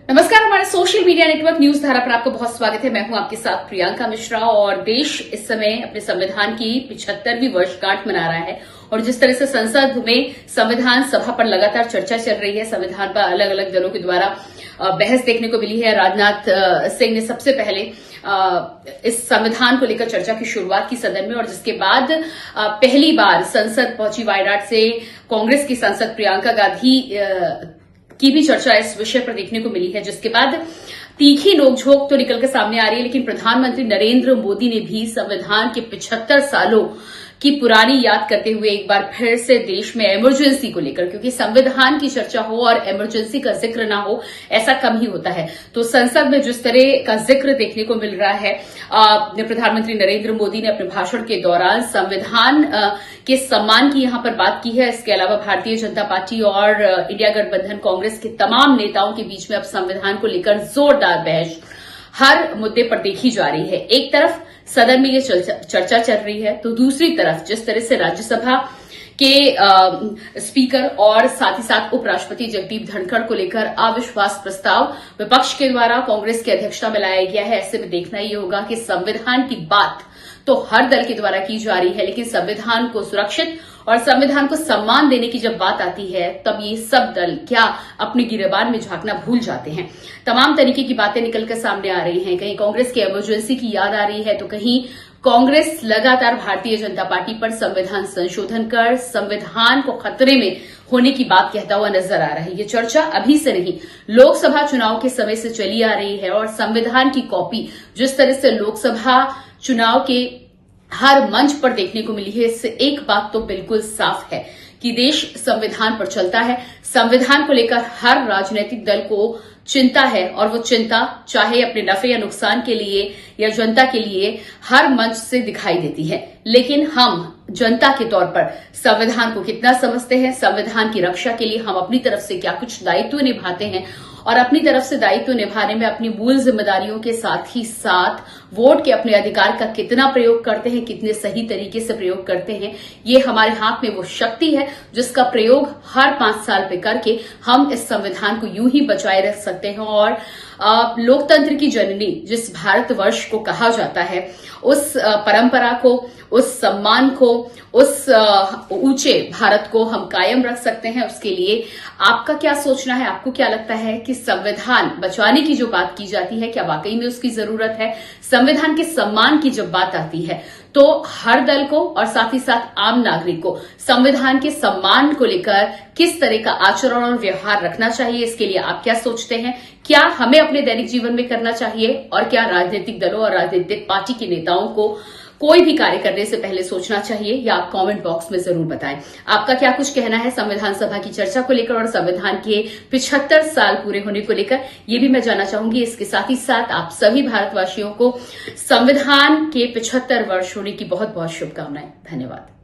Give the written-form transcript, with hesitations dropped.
नमस्कार, हमारे social media network news धारा पर आपका बहुत स्वागत है। मैं हूं आपके साथ प्रियंका मिश्रा। और देश इस समय अपने संविधान की 75वीं वर्षगांठ मना रहा है और जिस तरह से संसद में संविधान सभा पर लगातार चर्चा चल रही है, संविधान पर अलग अलग दलों के द्वारा बहस देखने को मिली है। राजनाथ सिंह ने सबसे पहले इस संविधान को लेकर चर्चा की शुरुआत की सदन में और जिसके बाद पहली बार संसद पहुंची वायनाड से कांग्रेस की सांसद प्रियंका गांधी की भी चर्चा इस विषय पर देखने को मिली है, जिसके बाद तीखी नोकझोंक तो निकल कर सामने आ रही है। लेकिन प्रधानमंत्री नरेंद्र मोदी ने भी संविधान के 75 सालों की पुरानी याद करते हुए एक बार फिर से देश में इमरजेंसी को लेकर, क्योंकि संविधान की चर्चा हो और इमरजेंसी का जिक्र ना हो ऐसा कम ही होता है, तो संसद में जिस तरह का जिक्र देखने को मिल रहा है, प्रधानमंत्री नरेंद्र मोदी ने अपने भाषण के दौरान संविधान के सम्मान की यहां पर बात की है। इसके अलावा भारतीय जनता पार्टी और इंडिया गठबंधन कांग्रेस के तमाम नेताओं के बीच में अब संविधान को लेकर जोरदार बहस हर मुद्दे पर देखी जा रही है। एक तरफ सदन में ये चर्चा चल रही है, तो दूसरी तरफ जिस तरह से राज्यसभा के स्पीकर और साथ ही साथ उपराष्ट्रपति जगदीप धनखड़ को लेकर अविश्वास प्रस्ताव विपक्ष के द्वारा कांग्रेस की अध्यक्षता में लाया गया है, ऐसे में देखना ये होगा कि संविधान की बात तो हर दल के द्वारा की जा रही है, लेकिन संविधान को सुरक्षित और संविधान को सम्मान देने की जब बात आती है तब ये सब दल क्या अपने गिरेबान में झांकना भूल जाते हैं। तमाम तरीके की बातें निकलकर सामने आ रही हैं। कहीं कांग्रेस की इमरजेंसी की याद आ रही है, तो कहीं कांग्रेस लगातार भारतीय जनता पार्टी पर संविधान संशोधन कर संविधान को खतरे में होने की बात कहता हुआ नजर आ रहा है। ये चर्चा अभी से नहीं, लोकसभा चुनाव के समय से चली आ रही है और संविधान की कॉपी जिस तरह से लोकसभा चुनाव के हर मंच पर देखने को मिली है, इससे एक बात तो बिल्कुल साफ है कि देश संविधान पर चलता है। संविधान को लेकर हर राजनीतिक दल को चिंता है और वो चिंता चाहे अपने नफे या नुकसान के लिए या जनता के लिए हर मंच से दिखाई देती है। लेकिन हम जनता के तौर पर संविधान को कितना समझते हैं, संविधान की रक्षा के लिए हम अपनी तरफ से क्या कुछ दायित्व निभाते हैं और अपनी तरफ से दायित्व निभाने में अपनी मूल जिम्मेदारियों के साथ ही साथ वोट के अपने अधिकार का कितना प्रयोग करते हैं, कितने सही तरीके से प्रयोग करते हैं, ये हमारे हाथ में वो शक्ति है जिसका प्रयोग हर 5 साल पे करके हम इस संविधान को यूं ही बचाए रख सकते हैं। और लोकतंत्र की जननी जिस भारतवर्ष को कहा जाता है, उस परंपरा को, उस सम्मान को, उस ऊंचे भारत को हम कायम रख सकते हैं। उसके लिए आपका क्या सोचना है? आपको क्या लगता है कि संविधान बचाने की जो बात की जाती है, क्या वाकई में उसकी जरूरत है? संविधान के सम्मान की जब बात आती है तो हर दल को और साथ ही साथ आम नागरिक को संविधान के सम्मान को लेकर किस तरह का आचरण और व्यवहार रखना चाहिए, इसके लिए आप क्या सोचते हैं? क्या हमें अपने दैनिक जीवन में करना चाहिए और क्या राजनीतिक दलों और राजनीतिक पार्टी के नेताओं को कोई भी कार्य करने से पहले सोचना चाहिए, या आप कमेंट बॉक्स में जरूर बताएं। आपका क्या कुछ कहना है संविधान सभा की चर्चा को लेकर और संविधान के 75 साल पूरे होने को लेकर, ये भी मैं जानना चाहूंगी। इसके साथ ही साथ आप सभी भारतवासियों को संविधान के 75 वर्ष होने की बहुत बहुत शुभकामनाएं। धन्यवाद।